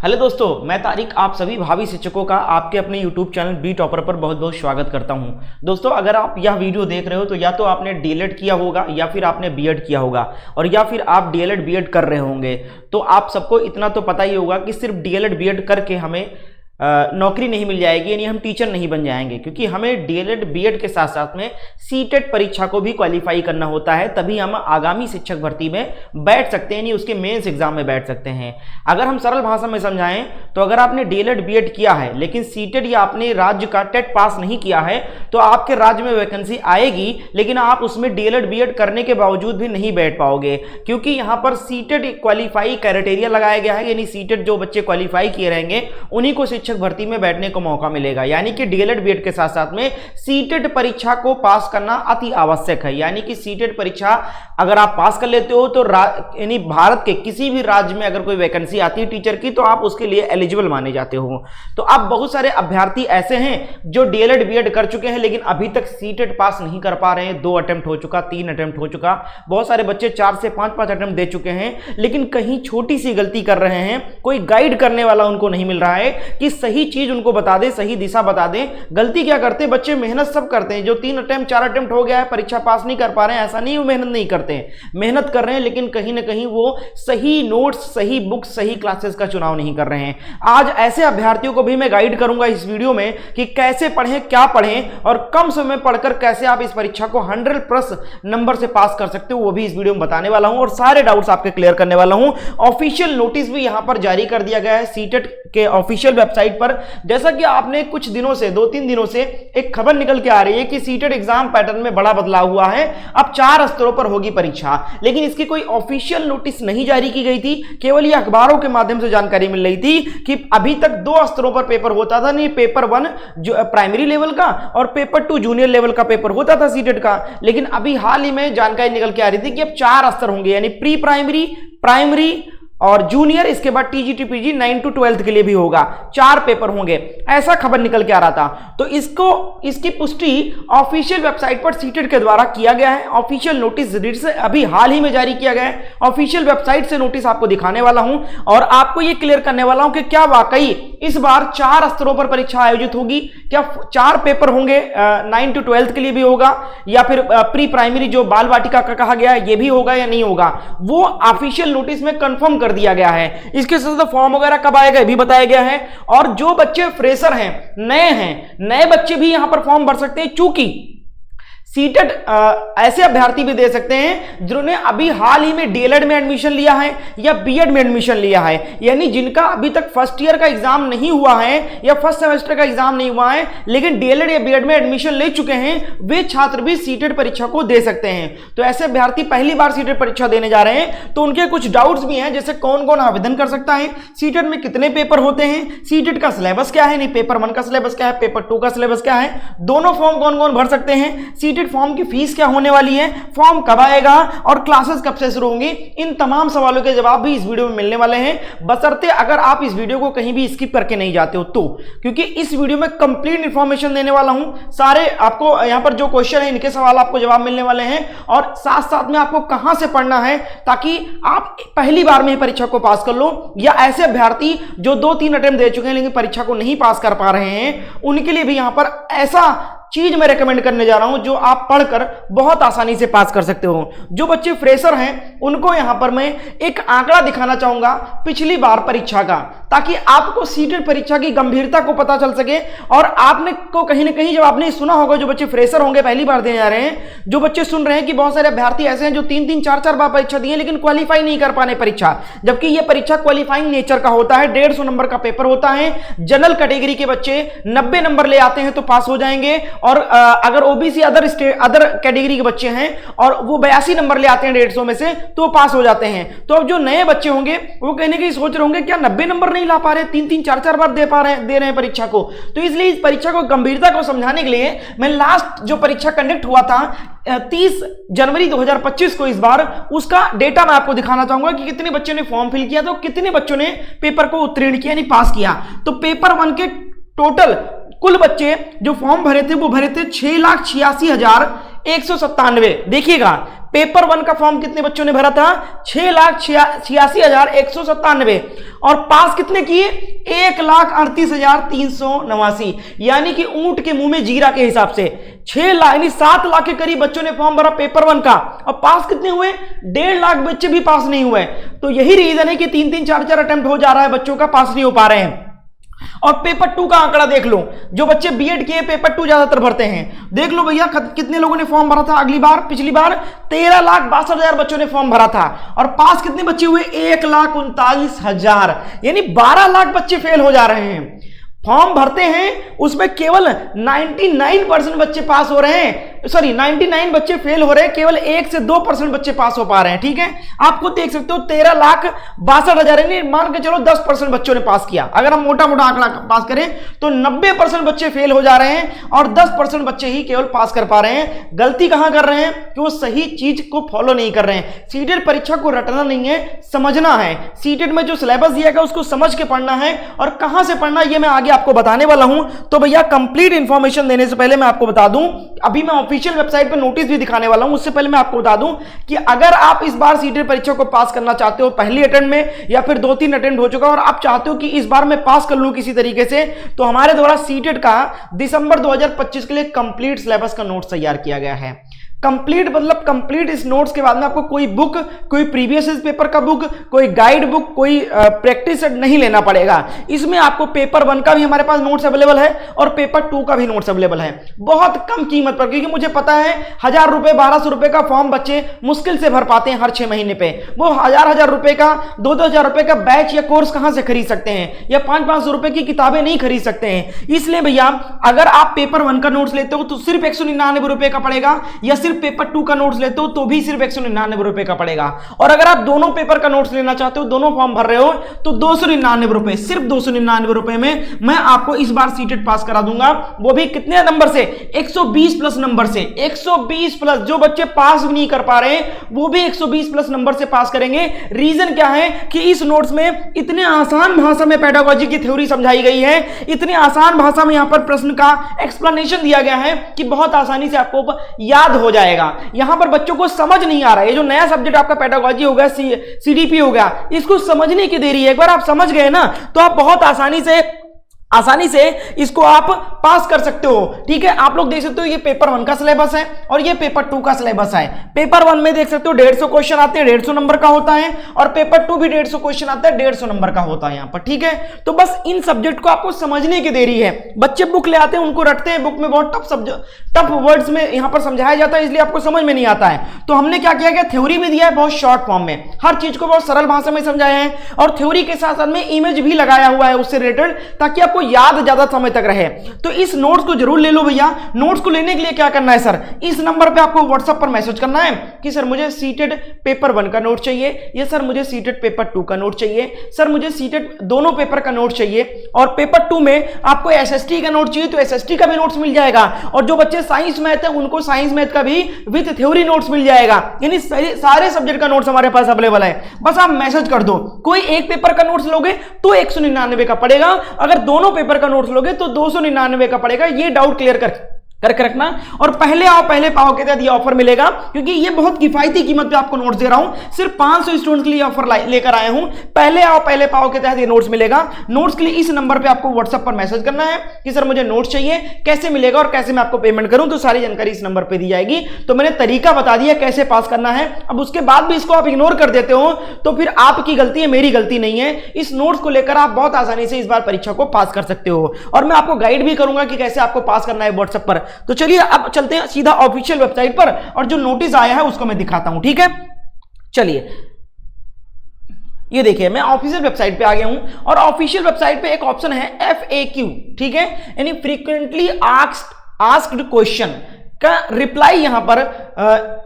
Hello दोस्तों, मैं तारिक आप सभी भावी शिक्षकों का आपके अपने YouTube चैनल बी टॉपर पर बहुत बहुत स्वागत करता हूं। दोस्तों, अगर आप यह वीडियो देख रहे हो तो या तो आपने डीएलएड किया होगा या फिर आपने बीएड किया होगा और या फिर आप डीएलएड बीएड कर रहे होंगे। तो आप सबको इतना तो पता ही होगा कि सिर्फ डीएलएड बीएड करके हमें नौकरी नहीं मिल जाएगी, यानी हम टीचर नहीं बन जाएंगे, क्योंकि हमें डीएलएड बीएड के साथ साथ में सीटेट परीक्षा को भी क्वालिफाई करना होता है, तभी हम आगामी शिक्षक भर्ती में बैठ सकते हैं, यानी उसके मेंस एग्जाम में बैठ सकते हैं। अगर हम सरल भाषा में समझाएं तो अगर आपने डीएलएड बीएड किया है लेकिन सीटेट या अपने राज्य का टेट पास नहीं किया है तो आपके राज्य में वैकेंसी आएगी, लेकिन आप उसमें डीएलएड बीएड करने के बावजूद भी नहीं बैठ पाओगे, क्योंकि यहाँ पर सीटेट क्वालिफाई क्राइटेरिया लगाया गया है, यानी सीटेट जो बच्चे क्वालिफाई किए रहेंगे उन्हीं को शिक्षक भर्ती में बैठने को मौका मिलेगा। यानी कि डीएलएड बीएड के साथ साथ में सीटेट परीक्षा को पास करना अति आवश्यक है। यानी कि सीटेट परीक्षा अगर आप पास कर लेते हो तो यानी भारत के किसी भी राज्य में अगर कोई वैकेंसी आती है टीचर की तो आप उसके लिए एलिजिबल माने जाते हो। तो अब बहुत सारे अभ्यर्थी ऐसे हैं जो डीएलएड बीएड कर चुके हैं लेकिन अभी तक सीटेट पास नहीं कर पा रहे हैं। 2 अटेम्प्ट हो चुका, 3 अटेम्प्ट हो चुका, बहुत सारे बच्चे 4 से 5 अटेम्प्ट दे चुके हैं, लेकिन कहीं छोटी सी गलती कर रहे हैं, कोई गाइड करने वाला उनको नहीं मिल रहा है कि सही चीज उनको बता दे, सही दिशा बता दे। गलती क्या करते हैं बच्चे, मेहनत सब करते हैं। जो 3 अटेम्प्ट 4 अटेम्प्ट हो गया है, परीक्षा पास नहीं कर पा रहे हैं, ऐसा नहीं वो मेहनत नहीं करते हैं, मेहनत कर रहे हैं, लेकिन कहीं ना कहीं वो सही नोट्स, सही बुक्स, सही क्लासेस का चुनाव नहीं कर रहे हैं। आज ऐसे अभ्यर्थियों को भी मैं गाइड करूंगा इस वीडियो में कि कैसे पढ़ें, क्या पढ़ें और कम समय में पढ़कर कैसे आप इस परीक्षा को 100+ नंबर से पास कर सकते हो, वो भी इस वीडियो में बताने वाला हूं और सारे डाउट्स आपके क्लियर करने वाला हूं। ऑफिशियल नोटिस भी यहां पर जारी कर दिया गया है सीटेट के ऑफिशियल वेबसाइट पर। जैसा कि आपने कुछ दिनों से 2-3 दिनों से एक खबर निकल के आ रही है कि सीटेट एग्जाम पैटर्न में बड़ा बदलाव हुआ है, अब 4 स्तरों पर होगी परीक्षा, लेकिन इसकी कोई ऑफिशियल नोटिस नहीं जारी की गई थी। केवल ये अखबारों के माध्यम से जानकारी मिल रही थी कि अभी तक 2 स्तरों पर पेपर होता था, नहीं पेपर 1 जो प्राइमरी लेवल का और पेपर 2 जूनियर लेवल का पेपर होता था सीटेट का, लेकिन अभी हाल ही में जानकारी निकल के आ रही थी कि अब 4 स्तर होंगे, यानी प्री प्राइमरी, प्राइमरी और जूनियर, इसके बाद टीजीटी पीजी 9 to 12 के लिए भी होगा, 4 पेपर होंगे, ऐसा खबर निकल के आ रहा था। तो इसकी पुष्टि ऑफिशियल वेबसाइट पर सीटेट के द्वारा किया गया है। ऑफिशियल नोटिस से अभी हाल ही में जारी किया गया है, ऑफिशियल वेबसाइट से नोटिस आपको दिखाने वाला हूं और आपको यह क्लियर करने वाला हूं कि क्या वाकई इस बार 4 स्तरों पर परीक्षा आयोजित होगी, क्या 4 पेपर होंगे, 9 to 12 के लिए भी होगा या फिर प्री प्राइमरी जो बाल वाटिका का कहा गया है ये भी होगा या नहीं होगा, वो ऑफिशियल नोटिस में कंफर्म कर दिया गया है। इसके साथ फॉर्म वगैरह कब आएगा भी बताया गया है। और जो बच्चे फ्रेशर हैं, नए बच्चे भी यहां पर फॉर्म भर सकते हैं, चूंकि सीटेट ऐसे अभ्यर्थी भी दे सकते हैं जिन्होंने अभी हाल ही में डीएलएड में एडमिशन लिया है या बीएड में एडमिशन लिया है, यानी जिनका अभी तक फर्स्ट ईयर का एग्जाम नहीं हुआ है या फर्स्ट सेमेस्टर का एग्जाम नहीं हुआ है लेकिन डीएलएड या बीएड में एडमिशन ले चुके हैं, वे छात्र भी सीटेट परीक्षा को दे सकते हैं। तो ऐसे अभ्यर्थी पहली बार सीटेट परीक्षा देने जा रहे हैं तो उनके कुछ डाउट्स भी हैं, जैसे कौन कौन आवेदन कर सकता है, सीटेट में कितने पेपर होते हैं, सीटेट का सिलेबस क्या है, नहीं पेपर 1 का सिलेबस क्या है, पेपर 2 का सिलेबस क्या है, दोनों फॉर्म कौन कौन भर सकते हैं, सीटेट फॉर्म की फीस क्या होने वाली है, फॉर्म कब आएगा और क्लासेस कब से शुरू होंगी, इन तमाम सवालों के जवाब भी इस वीडियो में मिलने वाले हैं, बशर्ते अगर आप इस वीडियो को कहीं भी स्किप करके नहीं जाते हो तो, क्योंकि इस वीडियो में कंप्लीट इंफॉर्मेशन देने वाला हूं। सारे आपको यहां पर जो क्वेश्चन है इनके सवाल आपको जवाब मिलने वाले हैं और साथ साथ में आपको कहां से पढ़ना है ताकि आप पहली बार में ही परीक्षा को पास कर लो, या ऐसे अभ्यर्थी जो 2-3 अटेम्प्ट दे चुके हैं लेकिन परीक्षा को नहीं पास कर पा रहे हैं उनके लिए भी यहां पर ऐसा चीज मैं रेकमेंड करने जा रहा हूं जो आप पढ़कर बहुत आसानी से पास कर सकते हो। जो बच्चे फ्रेशर हैं उनको यहां पर मैं एक आंकड़ा दिखाना चाहूंगा पिछली बार परीक्षा का, ताकि आपको सीटेट परीक्षा की गंभीरता को पता चल सके और आपने को कहीं ना कहीं जब आपने सुना होगा, जो बच्चे फ्रेशर होंगे पहली बार देने जा रहे हैं, जो बच्चे सुन रहे हैं कि बहुत सारे अभ्यर्थी ऐसे हैं जो 3-3 4-4 बार परीक्षा दिए लेकिन क्वालिफाई नहीं कर पाने परीक्षा, जबकि यह परीक्षा क्वालिफाइंग नेचर का होता है, 150 नंबर का पेपर होता है। जनरल कैटेगरी के बच्चे 90 नंबर ले आते हैं तो पास हो जाएंगे और अगर ओबीसी अदर कैटेगरी के बच्चे हैं और वो 82 नंबर ले आते हैं 150 में से तो पास हो जाते हैं। तो अब जो नए बच्चे होंगे वो कहने की सोच रहे होंगे क्या 90 नंबर नहीं ला पा रहे, 3-3 4-4 बार दे रहे हैं परीक्षा को। तो इसलिए इस परीक्षा को गंभीरता को समझाने के लिए मैं लास्ट जो परीक्षा कंडक्ट हुआ था 30 जनवरी 2025 को, इस बार उसका डेटा मैं आपको दिखाना चाहूंगा कि कितने बच्चों ने फॉर्म फिल किया, तो कितने बच्चों ने पेपर को उत्तीर्ण किया, यानी पास किया। तो पेपर 1 के टोटल कुल बच्चे जो फॉर्म भरे थे वो भरे थे 6,86,197। देखिएगा पेपर 1 का फॉर्म कितने बच्चों ने भरा था? 6,86,197 और पास कितने किए? 1,38,389, यानी कि ऊंट के मुंह में जीरा के हिसाब से 6 लाख यानी 7 लाख के करीब बच्चों ने फॉर्म भरा पेपर 1 का और पास कितने हुए? 1.5 लाख बच्चे भी पास नहीं हुए। तो यही रीजन है कि 3-3 4-4 अटेम्प्ट हो जा रहा है, बच्चों का पास नहीं हो पा रहे हैं। और पेपर 2 का आंकड़ा देख लो, जो बच्चे बीएड किए पेपर 2 ज्यादातर भरते हैं। देख लो भैया कितने लोगों ने फॉर्म भरा था पिछली बार 13,62,000 बच्चों ने फॉर्म भरा था और पास कितने बच्चे हुए? 1,39,000, यानी 12 लाख बच्चे फेल हो जा रहे हैं। फॉर्म भरते हैं उसमें केवल 99% बच्चे पास हो रहे हैं, सॉरी 99 बच्चे फेल हो रहे हैं, केवल 1 से 2% बच्चे पास हो पा रहे हैं। ठीक है, आपको देख सकते हो 13,62,000 यानी मान के चलो 10% बच्चों ने पास किया। अगर हम मोटा मोटा आंकड़ा पास करें तो 90% बच्चे फेल हो जा रहे हैं और 10% बच्चे ही केवल पास कर पा रहे हैं। गलती कहां कर रहे हैं? कि वो सही चीज को फॉलो नहीं कर रहे हैं। सीटेट परीक्षा को रटना नहीं है, समझना है। सीटेट में जो सिलेबस दिया गया उसको समझ के पढ़ना है और कहां से पढ़ना ये मैं आगे आपको बताने वाला हूं। तो भैया कंप्लीट इंफॉर्मेशन देने से पहले मैं आपको बता दूं, अभी मैं ऑफिशियल वेबसाइट पर नोटिस भी दिखाने वाला हूं। उससे पहले मैं आपको बता दूं कि अगर आप इस बार सीटेट परीक्षा को पास करना चाहते हो पहली अटेम्प्ट में या फिर 2-3 अटेम्प्ट हो चुका और आप चाहते हो कि इस बार मैं पास कर लूं किसी तरीके से, तो हमारे द्वारा सीटेट का दिसंबर 2025 के लिए कंप्लीट सिलेबस का नोट्स तैयार किया गया है। कंप्लीट मतलब कंप्लीट इस नोट्स के बाद में आपको कोई बुक, कोई प्रीवियस पेपर का बुक, कोई गाइड बुक, कोई प्रैक्टिस सेट नहीं लेना पड़ेगा। इसमें आपको पेपर 1 का भी हमारे पास नोट्स अवेलेबल है और पेपर 2 का भी नोट्स अवेलेबल है बहुत कम कीमत पर, क्योंकि मुझे पता है 1,000 रुपए 1,200 रुपए का फॉर्म बच्चे मुश्किल से भर पाते हैं हर 6 महीने पे। वो 1,000 रुपए का 2,000 रुपए का बैच या कोर्स कहां से खरीद सकते हैं, या 500 रुपए की किताबें नहीं खरीद सकते हैं। इसलिए भैया अगर आप पेपर 1 का नोट्स लेते हो तो सिर्फ 199 रुपए का पड़ेगा, या सिर्फ पेपर 2 का नोट्स लेते हो तो भी सिर्फ 199 रुपए का पड़ेगा। और अगर आप दोनों पेपर का नोट्स लेना चाहते हो, दोनों फॉर्म भर रहे हो, तो 299 रुपए, सिर्फ 299 रुपए में मैं आपको इस बार सीटेट पास करा दूंगा। वो भी कितने नंबर से? 120 प्लस नंबर से। 120 प्लस, जो बच्चे पास नहीं कर पा रहे हैं वो भी 120 प्लस नंबर से पास करेंगे। रीजन क्या है कि इस नोट्स में इतने आसान भाषा में पेडागोजी की थ्योरी समझाई गई है, इतने आसान भाषा में यहां पर प्रश्न का एक्सप्लेनेशन दिया गया है कि बहुत आसानी से आपको याद हो जाएगा। यहां पर बच्चों को समझ नहीं आ रहा है, ये जो नया सब्जेक्ट आपका पेडागोजी हो गया, सीडीपी हो गया, इसको समझने की देरी है। एक बार आप समझ गए ना तो आप बहुत आसानी से इसको आप पास कर सकते हो। ठीक है, आप लोग देख सकते हो ये पेपर 1 का सिलेबस है और ये पेपर 2 का सिलेबस है। पेपर 1 में देख सकते हो 150 क्वेश्चन आते हैं, 150 नंबर का होता है, और पेपर 2 भी 150 क्वेश्चन आता है, 150 नंबर का होता है यहां पर। ठीक है, तो बस इन सब्जेक्ट को आपको समझने की देरी है। बच्चे बुक ले आते हैं, उनको रटते हैं, बुक में बहुत टफ वर्ड्स में यहां पर समझाया जाता है, इसलिए आपको समझ में नहीं आता है। तो हमने क्या किया, थ्योरी भी दिया है बहुत शॉर्ट फॉर्म में, हर चीज को बहुत सरल भाषा में समझाया है, और थ्योरी के साथ साथ में इमेज भी लगाया हुआ है उससे रिलेटेड, ताकि आपको याद ज्यादा समय तक रहे। तो इस नोट्स को जरूर ले लो भैया। नोट्स को लेने के लिए क्या करना है सर, इस नंबर पे आपको व्हाट्सएप पर मैसेज करना है कि सर मुझे सीटेट पेपर 1 का नोट चाहिए, या सर मुझे सीटेट पेपर 2 का नोट चाहिए, सर मुझे सीटेट दोनों पेपर का नोट चाहिए, और पेपर 2 में आपको एसएसटी का नोट चाहिए तो एसएसटी का भी नोट्स मिल जाएगा, और जो बच्चे साइंस मैथ है उनको साइंस मैथ का भी विद थ्योरी नोट्स मिल जाएगा। यानी सारे सब्जेक्ट का नोट्स हमारे पास अवेलेबल है। बस आप मैसेज कर दो, कोई एक पेपर का नोट्स लोगे तो 199 का पड़ेगा, अगर दोनों पेपर का नोट्स लोगे तो 299 का पड़ेगा। ये डाउट क्लियर करके रखना। और पहले आओ पहले पाओ के तहत ये ऑफर मिलेगा, क्योंकि ये बहुत किफायती कीमत पे आपको नोट्स दे रहा हूं। सिर्फ 500 स्टूडेंट्स के लिए ऑफर लेकर आया हूं। पहले आओ पहले पाओ के तहत ये नोट्स मिलेगा। नोट्स के लिए इस नंबर पे आपको व्हाट्सएप पर मैसेज करना है कि सर मुझे नोट्स चाहिए, कैसे मिलेगा और कैसे मैं आपको पेमेंट करूं, तो सारी जानकारी इस नंबर पर दी जाएगी। तो मैंने तरीका बता दिया कैसे पास करना है। अब उसके बाद भी इसको आप इग्नोर कर देते हो तो फिर आपकी गलती है, मेरी गलती नहीं है। इस नोट्स को लेकर आप बहुत आसानी से इस बार परीक्षा को पास कर सकते हो, और मैं आपको गाइड भी करूंगा कि कैसे आपको पास करना है व्हाट्सएप पर। तो चलिए अब चलते हैं सीधा ऑफिशियल वेबसाइट पर, और जो नोटिस आया है उसको मैं दिखाता हूं। ठीक है, चलिए ये देखिए मैं ऑफिशियल वेबसाइट पे आ गया हूं, और ऑफिशियल वेबसाइट पे एक ऑप्शन है FAQ। ठीक है, यानी फ्रीक्वेंटली आस्क्ड क्वेश्चन का रिप्लाई यहां पर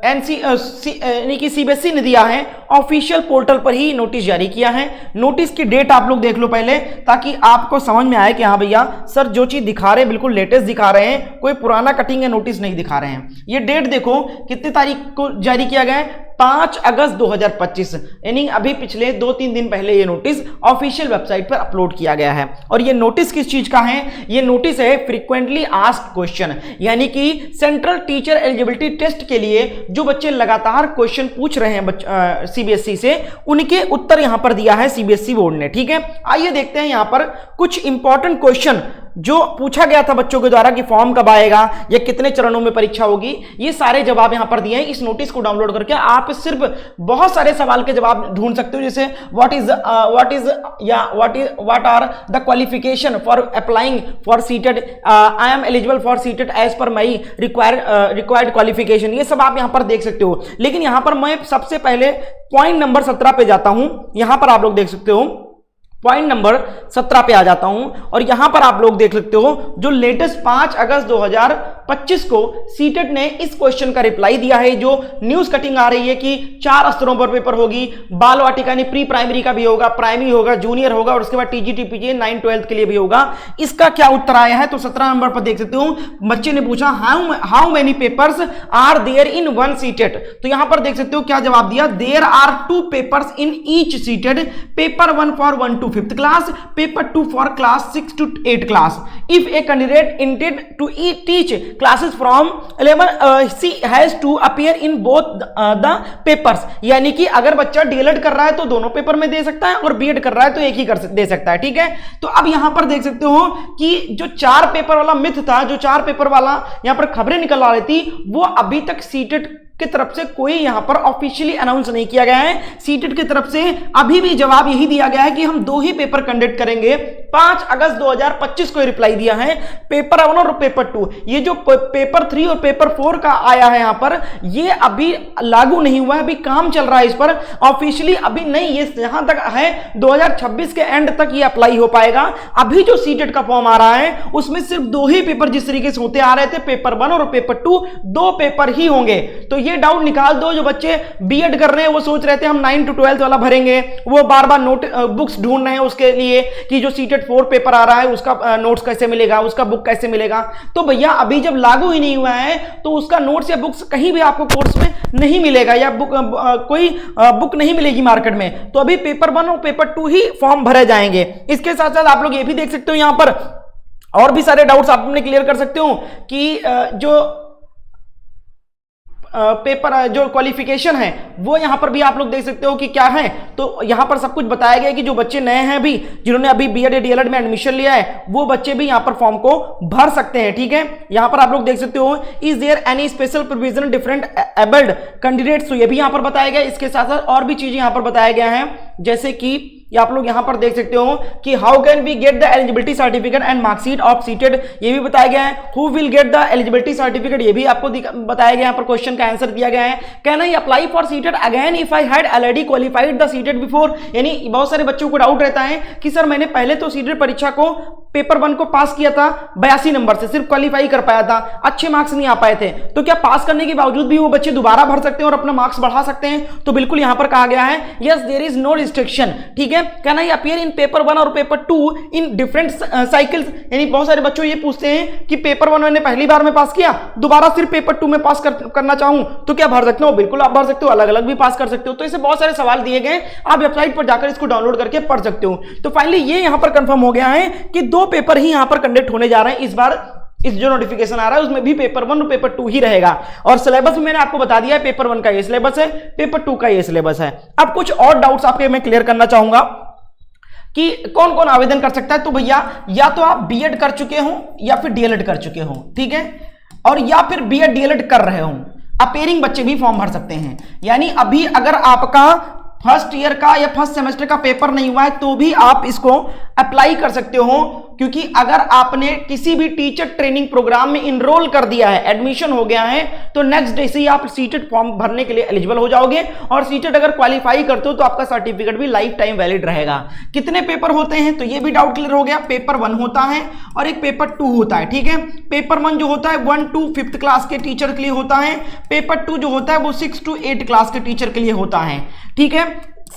यानी कि सीबीएसई ने दिया है। ऑफिशियल पोर्टल पर ही नोटिस जारी किया है। नोटिस की डेट आप लोग देख लो पहले, ताकि आपको समझ में आए कि हाँ भैया सर जो चीज दिखा रहे हैं बिल्कुल लेटेस्ट दिखा रहे हैं, कोई पुराना कटिंग या नोटिस नहीं दिखा रहे हैं। ये डेट देखो कितनी तारीख को जारी किया गया है, 5 अगस्त 2025, यानी अभी पिछले 2-3 दिन पहले ये नोटिस ऑफिशियल वेबसाइट पर अपलोड किया गया है। और ये नोटिस किस चीज का है? ये नोटिस है फ्रीक्वेंटली आस्क्ड क्वेश्चन, यानी कि सेंट्रल टीचर एलिजिबिलिटी टेस्ट के लिए जो बच्चे लगातार क्वेश्चन पूछ रहे हैं सीबीएसई से, उनके उत्तर यहां पर दिया है सीबीएसई बोर्ड ने। ठीक है, आइए देखते हैं यहां पर कुछ इंपॉर्टेंट क्वेश्चन जो पूछा गया था बच्चों के द्वारा कि फॉर्म कब आएगा या कितने चरणों में परीक्षा होगी, ये सारे जवाब यहां पर दिए हैं। इस नोटिस को डाउनलोड करके आप सिर्फ बहुत सारे सवाल के जवाब ढूंढ सकते हो, जैसे what are the qualification for applying for CTET, I am eligible for CTET as per my required qualification, ये सब आप यहां पर देख सकते हो। लेकिन यहां पर मैं सबसे पहले पॉइंट नंबर 17 पे जाता हूं। यहां पर आप लोग देख सकते हो पॉइंट नंबर 17 पे आ जाता हूं और यहां पर आप लोग देख सकते हो जो लेटेस्ट 5 अगस्त 2025 को सीटेट ने इस क्वेश्चन का रिप्लाई दिया है। जो न्यूज कटिंग आ रही है कि 4 स्तरों पर पेपर होगी, बाल वाटिका यानी प्री प्राइमरी का भी होगा, प्राइमरी होगा, जूनियर होगा और उसके बाद टीजीटी पीजी 9-12 के लिए भी होगा। इसका क्या उत्तर आया है? तो 17 नंबर पर देख सकते हो बच्चे ने पूछा how many papers are there in one CTET. तो यहां पर देख सकते हो क्या जवाब दिया, there are 2 papers in each CTET, paper 1 for 1 to 5th class, paper 2 for class 6 to 8 class. If a candidate intend to teach classes from 11, she has to appear in both the papers. यानी कि अगर बच्चा DElEd कर रहा है तो दोनों paper में दे सकता है और बीएड कर रहा है तो एक ही दे सकता है। ठीक है, तो अब यहां पर देख सकते हो कि जो 4 पेपर वाला मिथ था, जो 4 पेपर वाला यहां पर खबरें निकल आ रही थी, वो अभी तक सीटेट की तरफ से कोई यहां पर ऑफिशियली अनाउंस नहीं किया गया है। सीटेट की तरफ से अभी भी जवाब यही दिया गया है कि हम 2 ही पेपर कंडक्ट करेंगे। 5 अगस्त 2025 को रिप्लाई दिया है, पेपर 1 और पेपर 2। ये जो पेपर 3 और पेपर 4 का आया है यहां पर, ये अभी लागू नहीं हुआ है, अभी काम चल रहा है इस पर, ऑफिशियली अभी नहीं। ये जहां तक है 2026 के एंड तक ये अप्लाई हो पाएगा। अभी जो सीटेट का फॉर्म आ रहा है उसमें सिर्फ 2 ही पेपर जिस तरीके से होते आ रहे थे, पेपर 1 और पेपर 2, 2 पेपर ही होंगे। तो ये डाउट निकाल दो। जो बच्चे बीएड कर रहे हैं वो सोच रहे थे हम 9 to 12 वाला भरेंगे, वो बार बार बुक्स ढूंढ रहे हैं उसके लिए कि जो सीटेट 4 पेपर आ रहा है उसका नोट्स कैसे मिलेगा, उसका बुक कैसे मिलेगा। तो भैया अभी जब लागू ही नहीं हुआ है तो उसका नोट्स या बुक्स कहीं भी आपको कोर्स में नहीं मिलेगा या कोई बुक नहीं मिलेगी मार्केट में। तो अभी पेपर 1 और पेपर 2 ही फॉर्म भरे जाएंगे। इसके साथ साथ आप लोग ये भी देख सकते हो यहां पर और भी सारे डाउट्स आप अपने क्लियर कर सकते हो कि जो पेपर जो क्वालिफिकेशन है वो यहां पर भी आप लोग देख सकते हो कि क्या है। तो यहां पर सब कुछ बताया गया कि जो बच्चे नए हैं भी, जिन्होंने अभी बीएड या डीएलएड में एडमिशन लिया है, वो बच्चे भी यहां पर फॉर्म को भर सकते हैं। ठीक है, यहां पर आप लोग देख सकते हो is there any special provision different abled candidates, तो ये भी यहां पर बताया गया। इसके साथ साथ और भी चीजें यहां पर बताया गया है, जैसे कि आप लोग यहां पर देख सकते हो कि how can we get the eligibility certificate and marksheet of CTET, ये भी बताया गया है। Who will get the eligibility certificate, ये भी आपको बताया गया, यहां पर क्वेश्चन का आंसर दिया गया है। Can I apply for seated again if I had already qualified the seated before, यानी बहुत सारे बच्चों को डाउट रहता है कि सर मैंने पहले तो सीटेड परीक्षा को पेपर 1 को पास किया था 82 नंबर से, सिर्फ क्वालिफाई कर पाया था, अच्छे मार्क्स नहीं आ पाए थे, तो क्या पास करने के बावजूद भी वो बच्चे दोबारा भर सकते हैं और अपना मार्क्स बढ़ा सकते हैं? तो बिल्कुल यहां पर कहा गया है yes there is no restriction. ठीक है, can I appear in paper 1 और पेपर 2 इन डिफरेंट साइकिल्स, यानी बहुत सारे बच्चों ये पूछते हैं कि पेपर 1 मैंने पहली बार में पास किया, दोबारा सिर्फ पेपर 2 में पास करना चाहूं तो क्या भर सकते हो? बिल्कुल आप भर सकते हो, अलग अलग भी पास कर सकते हो। तो इसे बहुत सारे सवाल दिए गए, आप वेबसाइट पर जाकर इसको डाउनलोड करके पढ़ सकते हो। तो फाइनली ये यहां पर कंफर्म हो गया है कि 2 पेपर ही यहां पर कंडक्ट होने जा रहे हैं इस बार। इस जो नोटिफिकेशन आ रहा है उसमें भी पेपर 1 और पेपर 2 ही रहेगा और सिलेबस भी मैंने आपको बता दिया है, पेपर 1 का ये सिलेबस है, पेपर 2 का ये सिलेबस है। अब कुछ और डाउट्स आपके मैं क्लियर करना चाहूंगा कि कौन कौन आवेदन कर सकता है। तो भैया या तो आप बीएड कर चुके हो या फिर डीएलएड कर चुके हो, ठीक है, और या फिर बीएड डीएलएड कर रहे हो, अपेयरिंग बच्चे भी फॉर्म भर सकते हैं। यानी अभी अगर आपका फर्स्ट ईयर का या फर्स्ट सेमेस्टर का पेपर नहीं हुआ है तो भी आप इसको अप्लाई कर सकते हो, क्योंकि अगर आपने किसी भी टीचर ट्रेनिंग प्रोग्राम में इनरोल कर दिया है, एडमिशन हो गया है, तो नेक्स्ट डे से ही आप सीटेट फॉर्म भरने के लिए एलिजिबल हो जाओगे। और सीटेट अगर क्वालिफाई करते हो तो आपका सर्टिफिकेट भी लाइफ टाइम वैलिड रहेगा। कितने पेपर होते हैं तो ये भी डाउट क्लियर हो गया। पेपर 1 होता है और एक पेपर 2 होता है, ठीक है। पेपर 1 जो होता है 1 to 5th क्लास के टीचर के लिए होता है, पेपर 2 जो होता है वो 6 to 8 क्लास के टीचर के लिए होता है, ठीक है।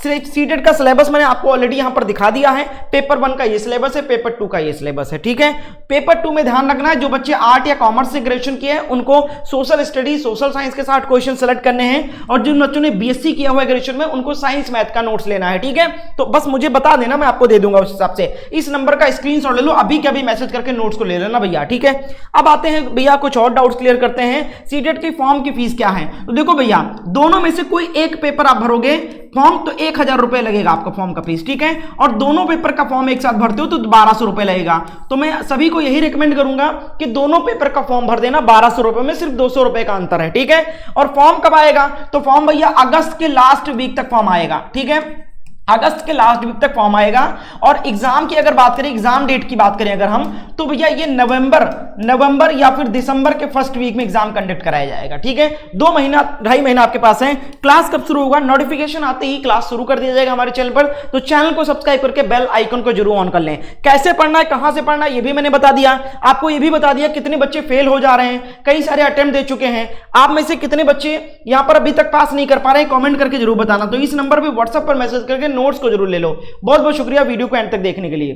सीटेट का सिलेबस मैंने आपको ऑलरेडी यहां पर दिखा दिया है। पेपर 1 का ये सिलेबस है, पेपर 2 का ये सिलेबस है, ठीक है। पेपर 2 में ध्यान रखना है, जो बच्चे आर्ट या कॉमर्स से ग्रेजुएशन किए हैं उनको सोशल स्टडी, सोशल साइंस के साथ क्वेश्चन सेलेक्ट करने हैं, और जिन बच्चों ने बीएससी किया हुआ है ग्रेजुएशन में उनको साइंस मैथ का नोट्स लेना है, ठीक है। तो बस मुझे बता देना, मैं आपको दे दूंगा उस हिसाब से। इस नंबर का स्क्रीनशॉट ले लो, अभी के अभी मैसेज करके नोट्स को ले लेना भैया, ठीक है। अब आते हैं भैया कुछ और डाउट्स क्लियर करते हैं। सीटेट की फॉर्म की फीस क्या है? तो देखो भैया, दोनों में से कोई एक पेपर आप भरोगे फॉर्म तो 1000 रुपए लगेगा आपका फॉर्म का फीस, ठीक है। और दोनों पेपर का फॉर्म एक साथ भरते हो तो 1200 रुपए लगेगा। तो मैं सभी को यही रिकमेंड करूंगा कि दोनों पेपर का फॉर्म भर देना। 1200 रुपए में सिर्फ 200 रुपए का अंतर है, ठीक है। और फॉर्म कब आएगा? तो फॉर्म भैया अगस्त के लास्ट वीक तक फॉर्म आएगा, ठीक है। अगस्त के लास्ट वीक तक फॉर्म आएगा। और एग्जाम की अगर बात करें, एग्जाम डेट की बात करें अगर हम, तो भैया ये नवंबर या फिर दिसंबर के फर्स्ट वीक में एग्जाम कंडक्ट कराया जाएगा, ठीक है। 2 महीना 2.5 महीना आपके पास है। क्लास कब शुरू होगा? नोटिफिकेशन आते ही क्लास शुरू कर दिया जाएगा हमारे चैनल पर। तो चैनल को सब्सक्राइब करके बेल आइकन को जरूर ऑन कर लें। कैसे पढ़ना है, कहां से पढ़ना है, ये भी मैंने बता दिया आपको। ये भी बता दिया कितने बच्चे फेल हो जा रहे हैं, कई सारे अटेम्प्ट दे चुके हैं। आप में से कितने बच्चे यहां पर अभी तक पास नहीं कर पा रहे हैं, कमेंट करके जरूर बताना। तो इस नंबर पर व्हाट्सएप पर मैसेज करके नोट्स को जरूर ले लो। बहुत बहुत शुक्रिया वीडियो को एंड तक देखने के लिए।